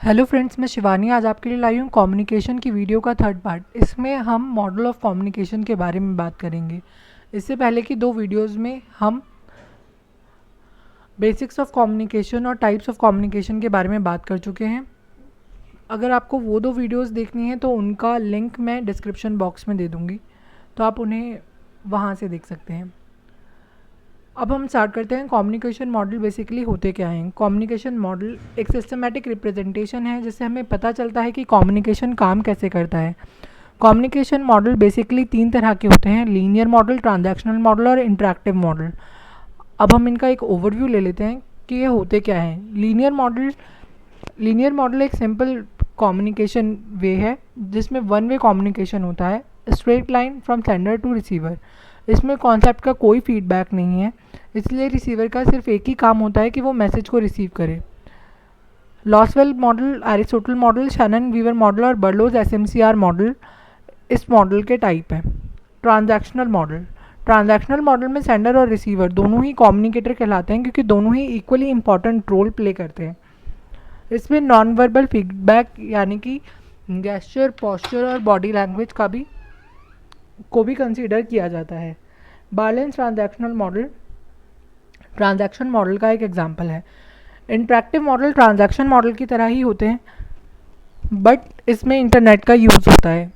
Hello friends, मैं शिवानी आज आपके लिए लाई हूँ कम्युनिकेशन की वीडियो का थर्ड पार्ट। इसमें हम मॉडल ऑफ कम्युनिकेशन के बारे में बात करेंगे। इससे पहले की दो वीडियोस में हम बेसिक्स ऑफ कम्युनिकेशन और टाइप्स ऑफ कम्युनिकेशन के बारे में बात कर चुके हैं। अगर आपको वो दो वीडियोस देखनी है तो उनका लिंक मैं डिस्क्रिप्शन बॉक्स में दे दूँगी, तो आप उन्हें वहाँ से देख सकते हैं। अब हम स्टार्ट करते हैं। कम्युनिकेशन मॉडल बेसिकली होते क्या हैं। कम्युनिकेशन मॉडल एक सिस्टमैटिक रिप्रेजेंटेशन है जिससे हमें पता चलता है कि कम्युनिकेशन काम कैसे करता है। कम्युनिकेशन मॉडल बेसिकली तीन तरह के होते हैं: लीनियर मॉडल, ट्रांजैक्शनल मॉडल और इंटरैक्टिव मॉडल। अब हम इनका एक ओवरव्यू ले लेते हैं कि ये होते क्या हैं। लीनियर मॉडल एक सिंपल कम्युनिकेशन वे है जिसमें वन वे कम्युनिकेशन होता है, straight line from sender to receiver. इसमें कॉन्सेप्ट का कोई फीडबैक नहीं है, इसलिए रिसीवर का सिर्फ एक ही काम होता है कि वो मैसेज को रिसीव करे। Lasswell model, Aristotle model, Shannon Weaver model और बर्लोज एसएमसीआर मॉडल इस मॉडल के टाइप हैं। ट्रांजैक्शनल मॉडल में सेंडर और रिसीवर दोनों ही कम्युनिकेटर कहलाते हैं क्योंकि दोनों ही इक्वली इंपॉर्टेंट रोल प्ले करते हैं। इसमें नॉन वर्बल फीडबैक यानी कि गेस्चर, पोस्चर और बॉडी लैंग्वेज को भी कंसीडर किया जाता है। बैलेंस ट्रांजैक्शन मॉडल का एक एग्जांपल है। इंटरैक्टिव मॉडल ट्रांजैक्शन मॉडल की तरह ही होते हैं, बट इसमें इंटरनेट का यूज़ होता है।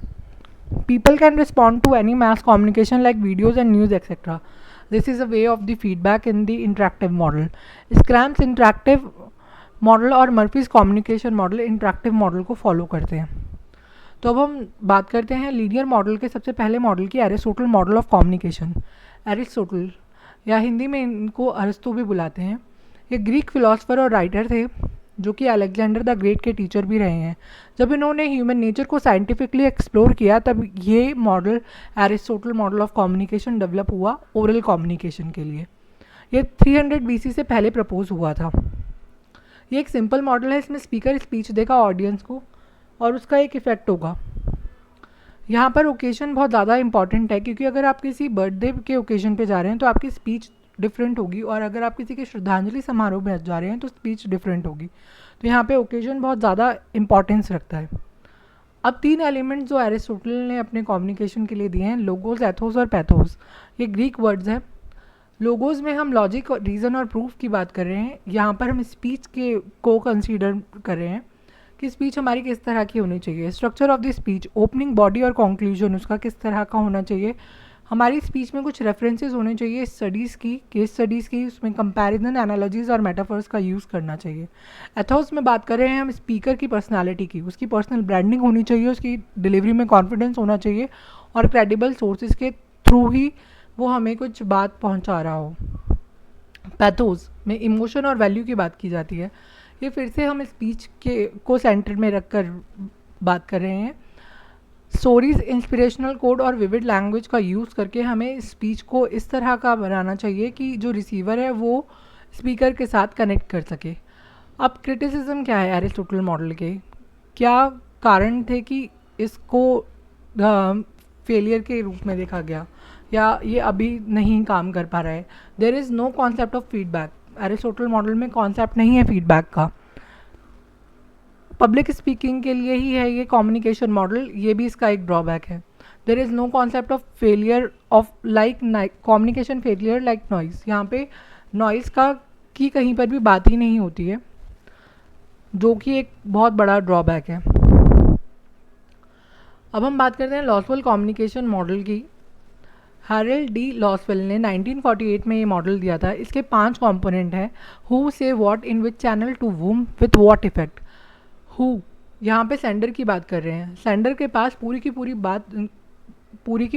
People can respond to any mass communication like videos and news etcetera. This is a way of the feedback in the interactive model. Schramm's interactive model और Murphy's communication model interactive model को follow करते हैं। तो अब हम बात करते हैं लीनियर मॉडल के सबसे पहले मॉडल की, Aristotle model of communication. Aristotle या हिंदी में इनको अरस्तु भी बुलाते हैं। ये ग्रीक फिलोसफर और राइटर थे जो कि अलेक्जेंडर द ग्रेट के टीचर भी रहे हैं। जब इन्होंने ह्यूमन नेचर को साइंटिफिकली एक्सप्लोर किया तब ये model Aristotle model of communication develop हुआ ओरल कम्युनिकेशन के लिए। ये 300 BC से पहले प्रपोज हुआ था। ये एक सिंपल मॉडल है, इसमें स्पीकर स्पीच देगा ऑडियंस को और उसका एक इफ़ेक्ट होगा। यहाँ पर ओकेजन बहुत ज़्यादा इंपॉर्टेंट है क्योंकि अगर आप किसी बर्थडे के ओकेजन पे जा रहे हैं तो आपकी स्पीच डिफरेंट होगी, और अगर आप किसी के श्रद्धांजलि समारोह में जा रहे हैं तो स्पीच डिफरेंट होगी। तो यहाँ पे ओकेजन बहुत ज़्यादा इंपॉर्टेंस रखता है। अब तीन एलिमेंट्स जो एरिस्टोटल ने अपने कम्युनिकेशन के लिए दिए हैं: लोगोस, एथोस और पैथोस। ये ग्रीक वर्ड्स हैं। लोगोस में हम लॉजिक और रीज़न और प्रूफ की बात कर रहे हैं। यहाँ पर हम स्पीच को कंसीडर कर रहे हैं कि स्पीच हमारी किस तरह की होनी चाहिए। Structure of the speech, opening, body और कंक्लूजन उसका किस तरह का होना चाहिए। हमारी स्पीच में कुछ रेफरेंसेस होने चाहिए स्टडीज़ की, केस स्टडीज़ की, उसमें कंपैरिजन, एनालॉजीज़ और मेटाफर्स का यूज़ करना चाहिए। एथोस में बात कर रहे हैं हम स्पीकर की पर्सनालिटी की, उसकी पर्सनल ब्रांडिंग होनी चाहिए, उसकी डिलीवरी में कॉन्फिडेंस होना चाहिए और क्रेडिबल सोर्सेज के थ्रू ही वो हमें कुछ बात पहुँचा रहा हो। पैथोस में इमोशन और वैल्यू की बात की जाती है। ये फिर से हम स्पीच को सेंटर में रखकर बात कर रहे हैं। स्टोरीज, इंस्पिरेशनल कोड और विविड लैंग्वेज का यूज़ करके हमें स्पीच को इस तरह का बनाना चाहिए कि जो रिसीवर है वो स्पीकर के साथ कनेक्ट कर सके। अब क्रिटिसिज्म क्या है एरिस्टोटल मॉडल के, क्या कारण थे कि इसको फेलियर के रूप में देखा गया या ये अभी नहीं काम कर पा रहा है। There is no concept of feedback. Aristotle model में कॉन्सेप्ट नहीं है फीडबैक का। पब्लिक स्पीकिंग के लिए ही है ये कम्युनिकेशन मॉडल, ये भी इसका एक ड्रॉबैक है। There is no concept of failure of like communication failure like noise. यहाँ पे नॉइज़ का की कहीं पर भी बात ही नहीं होती है, जो कि एक बहुत बड़ा ड्रॉबैक है। अब हम बात करते हैं लॉसवेल कम्युनिकेशन मॉडल की। हैरल्ड डी लॉसवेल ने 1948 में ये मॉडल दिया था। इसके 5 कंपोनेंट हैं: who, says, what, in which channel, to whom, with what effect. Who, यहाँ पे सेंडर की बात कर रहे हैं। सेंडर के पास पूरी की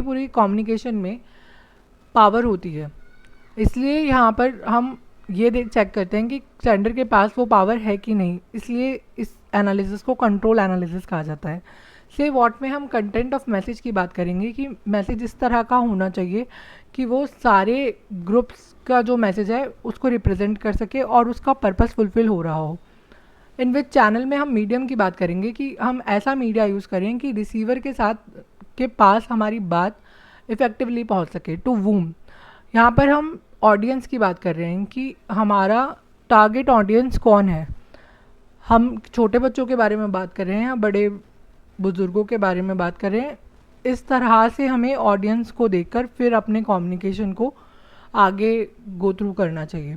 पूरी कम्युनिकेशन में पावर होती है, इसलिए यहाँ पर हम ये चेक करते हैं कि सेंडर के पास वो पावर है कि नहीं, इसलिए इस एनालिसिस को कंट्रोल एनालिसिस कहा जाता है। से व्हाट में हम कंटेंट ऑफ मैसेज की बात करेंगे कि मैसेज इस तरह का होना चाहिए कि वो सारे ग्रुप्स का जो मैसेज है उसको रिप्रेजेंट कर सके और उसका पर्पस फुलफिल हो रहा हो। इन विच चैनल में हम मीडियम की बात करेंगे कि हम ऐसा मीडिया यूज़ करें कि रिसीवर के पास हमारी बात इफ़ेक्टिवली पहुंच सके। टू वूम, यहाँ पर हम ऑडियंस की बात कर रहे हैं कि हमारा टारगेट ऑडियंस कौन है। हम छोटे बच्चों के बारे में बात कर रहे हैं या बड़े बुज़ुर्गों के बारे में बात कर रहे हैं, इस तरह से हमें ऑडियंस को देखकर फिर अपने कम्युनिकेशन को आगे गो थ्रू करना चाहिए।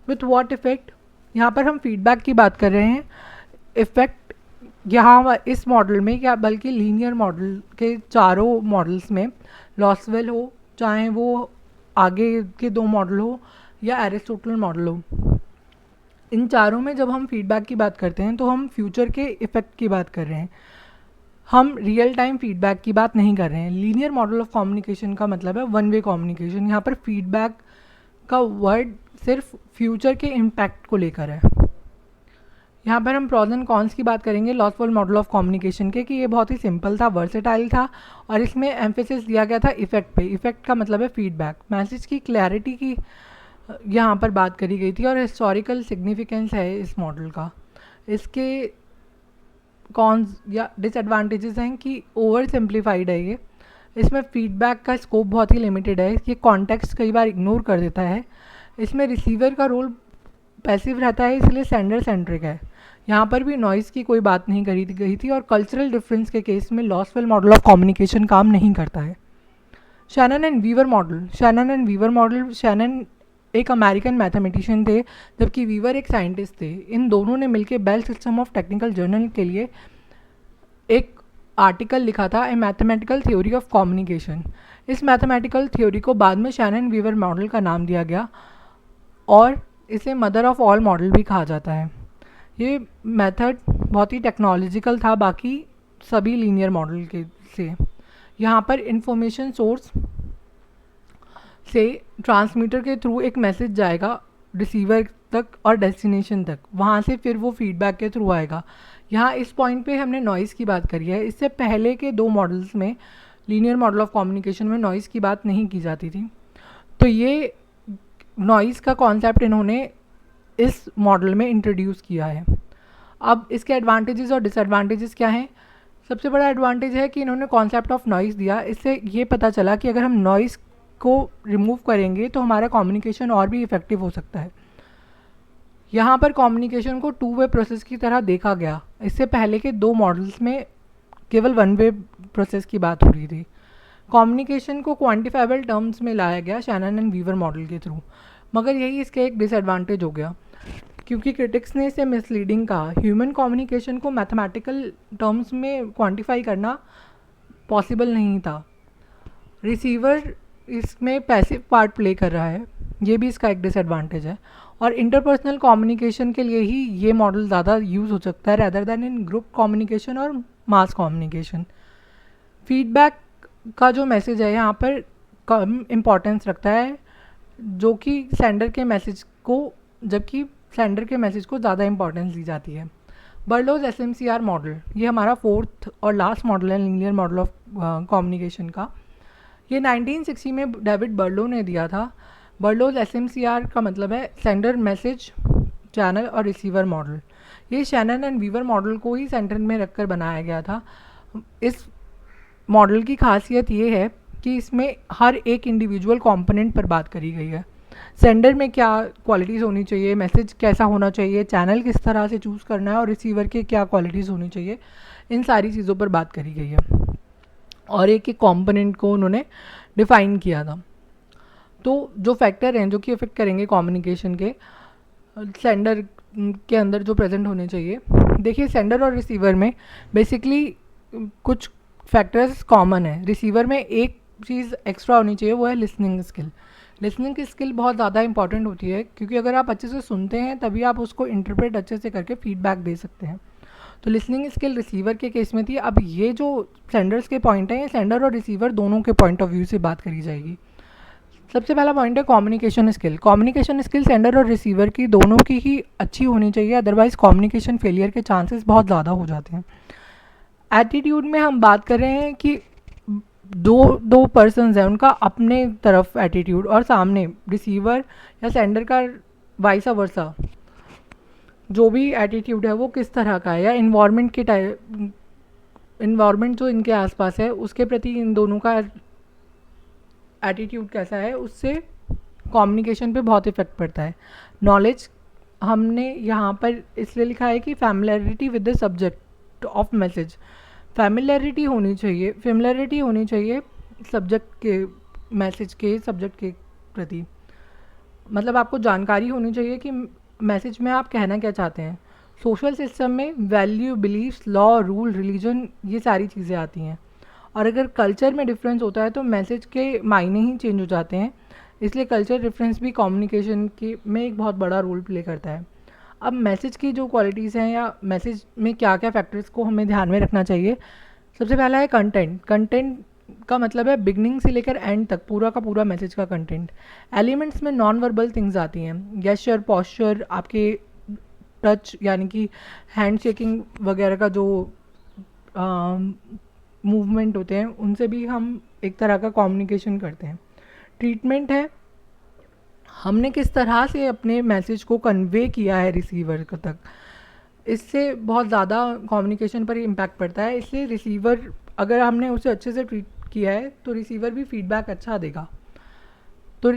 विथ वॉट इफ़ेक्ट, यहाँ पर हम फीडबैक की बात कर रहे हैं। इफ़ेक्ट यहाँ इस मॉडल में, या बल्कि लीनियर मॉडल के चारों मॉडल्स में, लॉसवेल हो चाहे वो आगे के दो मॉडल हो या एरिस्टोटल मॉडल हो, इन चारों में जब हम फीडबैक की बात करते हैं तो हम फ्यूचर के इफ़ेक्ट की बात कर रहे हैं, हम रियल टाइम फीडबैक की बात नहीं कर रहे हैं। लीनियर मॉडल ऑफ कम्युनिकेशन का मतलब है वन वे कम्युनिकेशन। यहाँ पर फीडबैक का वर्ड सिर्फ फ्यूचर के इम्पैक्ट को लेकर है। यहाँ पर हम प्रॉज एंड कॉन्स की बात करेंगे लॉसफुल मॉडल ऑफ कम्युनिकेशन के, कि ये बहुत ही सिंपल था, वर्सेटाइल था, और इसमें एम्फेसिस दिया गया था इफ़ेक्ट पे। इफ़ेक्ट का मतलब है फीडबैक। मैसेज की क्लैरिटी की यहाँ पर बात करी गई थी, और हिस्टोरिकल सिग्निफिकेंस है इस मॉडल का। इसके कॉन्स या डिसएडवांटेजेस हैं कि ओवर सिंप्लीफाइड है ये, इसमें फीडबैक का स्कोप बहुत ही लिमिटेड है, ये कॉन्टेक्स्ट कई बार इग्नोर कर देता है, इसमें रिसीवर का रोल पैसिव रहता है, इसलिए सेंडर सेंट्रिक है। यहाँ पर भी नॉइज़ की कोई बात नहीं करी गई थी, और कल्चरल डिफरेंस के केस में लॉसवेल मॉडल ऑफ कम्युनिकेशन काम नहीं करता है। Shannon and Weaver model, Shannon and Weaver model, Shannon एक अमेरिकन मैथमेटिशियन थे जबकि वीवर एक साइंटिस्ट थे। इन दोनों ने मिलकर Bell system of technical journal के लिए एक आर्टिकल लिखा था, a mathematical theory of communication. इस मैथमेटिकल थ्योरी को बाद में शैनन वीवर मॉडल का नाम दिया गया, और इसे मदर ऑफ ऑल मॉडल भी कहा जाता है। ये मेथड बहुत ही टेक्नोलॉजिकल था बाकी सभी लीनियर मॉडल के से। यहाँ पर इंफॉर्मेशन सोर्स से ट्रांसमीटर के थ्रू एक मैसेज जाएगा रिसीवर तक और डेस्टिनेशन तक, वहाँ से फिर वो फीडबैक के थ्रू आएगा। यहाँ इस पॉइंट पे हमने नॉइज़ की बात करी है। इससे पहले के दो मॉडल्स में, लीनियर मॉडल ऑफ कम्युनिकेशन में नॉइज़ की बात नहीं की जाती थी, तो ये नॉइज़ का कॉन्सेप्ट इन्होंने इस मॉडल में इंट्रोड्यूस किया है। अब इसके एडवांटेजेस और डिसएडवांटेजेस क्या हैं? सबसे बड़ा एडवांटेज है कि इन्होंने कॉन्सेप्ट ऑफ नॉइज़ दिया। इससे ये पता चला कि अगर हम नॉइज़ को रिमूव करेंगे तो हमारा कम्युनिकेशन और भी इफ़ेक्टिव हो सकता है। यहाँ पर कम्युनिकेशन को टू वे प्रोसेस की तरह देखा गया। इससे पहले के दो मॉडल्स में केवल वन वे प्रोसेस की बात हो रही थी। कम्युनिकेशन को क्वांटिफाइबल टर्म्स में लाया गया शैनन एंड वीवर मॉडल के थ्रू, मगर यही इसका एक डिसएडवांटेज हो गया, क्योंकि क्रिटिक्स ने इसे मिसलीडिंग कहा। ह्यूमन कम्युनिकेशन को मैथमेटिकल टर्म्स में क्वांटिफाई करना पॉसिबल नहीं था। रिसीवर इसमें पैसिव पार्ट प्ले कर रहा है, ये भी इसका एक डिसएडवांटेज है। और इंटरपर्सनल कम्युनिकेशन के लिए ही ये मॉडल ज़्यादा यूज़ हो सकता है रैदर दैन इन ग्रुप कम्युनिकेशन और मास कम्युनिकेशन। फीडबैक का जो मैसेज है यहाँ पर कम इम्पॉर्टेंस रखता है, जो कि सेंडर के मैसेज को, जबकि सेंडर के मैसेज को ज़्यादा इंपॉर्टेंस दी जाती है। बर्लोज SMCR मॉडल, ये हमारा फोर्थ और लास्ट मॉडल है लीनियर मॉडल ऑफ कम्युनिकेशन का। ये 1960 में डेविड बर्लो ने दिया था। बर्लोज SMCR का मतलब है सेंडर, मैसेज, चैनल और रिसीवर मॉडल। ये शैनन एंड वीवर मॉडल को ही सेंटर में रखकर बनाया गया था। इस मॉडल की खासियत ये है कि इसमें हर एक इंडिविजुअल कंपोनेंट पर बात करी गई है। सेंडर में क्या क्वालिटीज़ होनी चाहिए, मैसेज कैसा होना चाहिए, चैनल किस तरह से चूज़ करना है, और रिसीवर के क्या क्वालिटीज़ होनी चाहिए, इन सारी चीज़ों पर बात करी गई है, और एक एक कंपोनेंट को उन्होंने डिफ़ाइन किया था। तो जो फैक्टर हैं जो कि इफ़ेक्ट करेंगे कम्युनिकेशन के, सेंडर के अंदर जो प्रेजेंट होने चाहिए, देखिए सेंडर और रिसीवर में बेसिकली कुछ फैक्टर्स कॉमन है। रिसीवर में एक चीज़ एक्स्ट्रा होनी चाहिए, वो है लिसनिंग स्किल। लिसनिंग की स्किल बहुत ज़्यादा इंपॉर्टेंट होती है, क्योंकि अगर आप अच्छे से सुनते हैं तभी आप उसको इंटरप्रेट अच्छे से करके फीडबैक दे सकते हैं। तो लिसनिंग स्किल रिसीवर के केस में थी। अब ये जो सेंडर्स के पॉइंट हैं, ये सेंडर और रिसीवर दोनों के पॉइंट ऑफ व्यू से बात करी जाएगी। सबसे पहला पॉइंट है communication skill. Communication skill sender और रिसीवर की दोनों की ही अच्छी होनी चाहिए, अदरवाइज कम्युनिकेशन फेलियर के चांसेस बहुत ज़्यादा हो जाते हैं। एटीट्यूड में हम बात कर रहे हैं कि दो पर्सन्स हैं, उनका अपने तरफ एटीट्यूड और सामने रिसीवर या सेंडर का वाइसा वर्सा जो भी एटीट्यूड है वो किस तरह का है, या इन्वायरमेंट के इन्वायरमेंट जो इनके आसपास है उसके प्रति इन दोनों का एटीट्यूड कैसा है, उससे कम्युनिकेशन पे बहुत इफ़ेक्ट पड़ता है। नॉलेज हमने यहाँ पर इसलिए लिखा है कि familiarity with the subject of message. Familiarity होनी चाहिए सब्जेक्ट के, मैसेज के सब्जेक्ट के प्रति। मतलब आपको जानकारी होनी चाहिए कि मैसेज में आप कहना क्या चाहते हैं। सोशल सिस्टम में value, beliefs, law, rule, religion, ये सारी चीज़ें आती हैं। और अगर कल्चर में डिफरेंस होता है तो मैसेज के मायने ही चेंज हो जाते हैं। इसलिए कल्चर डिफरेंस भी कम्युनिकेशन के में एक बहुत बड़ा रोल प्ले करता है। अब मैसेज की जो क्वालिटीज़ हैं या मैसेज में क्या क्या फैक्टर्स को हमें ध्यान में रखना चाहिए, सबसे पहला है कंटेंट। कंटेंट का मतलब है बिगनिंग से लेकर एंड तक पूरा का पूरा मैसेज का कंटेंट। एलिमेंट्स में नॉन वर्बल थिंग्स आती हैं, गेस्चर, पॉस्चर, आपके टच यानी कि हैंड शेकिंग वगैरह का जो मूवमेंट होते हैं, उनसे भी हम एक तरह का कम्युनिकेशन करते हैं। ट्रीटमेंट है, हमने किस तरह से अपने मैसेज को कन्वे किया है रिसीवर तक, इससे बहुत ज़्यादा कम्युनिकेशन पर इम्पैक्ट पड़ता है। इसलिए रिसीवर, अगर हमने उसे अच्छे से ट्रीट किया है तो रिसीवर भी फीडबैक अच्छा देगा। तो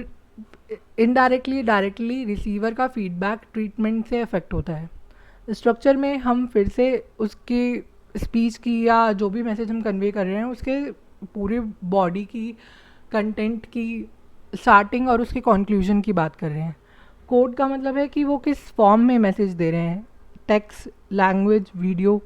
इनडायरेक्टली डायरेक्टली रिसीवर का फीडबैक ट्रीटमेंट से अफेक्ट होता है। स्ट्रक्चर में हम फिर से उसकी स्पीच की या जो भी मैसेज हम कन्वे कर रहे हैं उसके पूरे बॉडी की, कंटेंट की स्टार्टिंग और उसके कंक्लूजन की बात कर रहे हैं। कोड का मतलब है कि वो किस फॉर्म में मैसेज दे रहे हैं, टेक्स्ट, लैंग्वेज, वीडियो,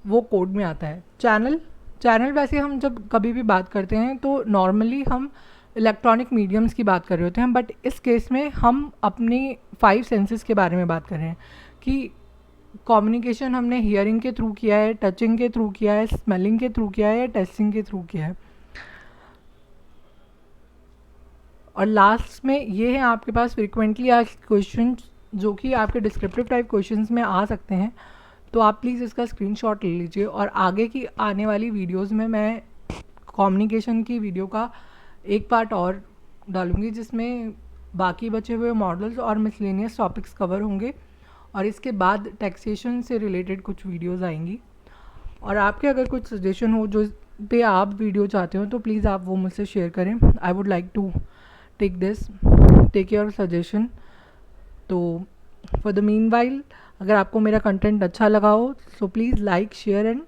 वो कोड में आता है। चैनल वैसे हम जब कभी भी बात करते हैं तो नॉर्मली हम इलेक्ट्रॉनिक मीडियम्स की बात कर रहे होते हैं, बट इस केस में हम अपनी 5 सेंसेस के बारे में बात कर रहे हैं कि कम्युनिकेशन हमने हियरिंग के थ्रू किया है, टचिंग के थ्रू किया है, स्मेलिंग के थ्रू किया है या टेस्टिंग के थ्रू किया है। और लास्ट में ये है आपके पास फ्रिक्वेंटली आस्क्ड क्वेश्चन, जो कि आपके डिस्क्रिप्टिव टाइप क्वेश्चंस में आ सकते हैं। तो आप प्लीज़ इसका स्क्रीनशॉट ले लीजिए और आगे की आने वाली वीडियोस में मैं कम्युनिकेशन की वीडियो का एक पार्ट और डालूँगी जिसमें बाकी बचे हुए मॉडल्स और मिसलेनियस टॉपिक्स कवर होंगे, और इसके बाद टैक्सेशन से रिलेटेड कुछ वीडियोस आएंगी। और आपके अगर कुछ सजेशन हो जो पे आप वीडियो चाहते हो तो प्लीज़ आप वो मुझसे शेयर करें। I would like to take your suggestion. तो फॉर द मीन वाइल, अगर आपको मेरा कंटेंट अच्छा लगा हो so please like, share and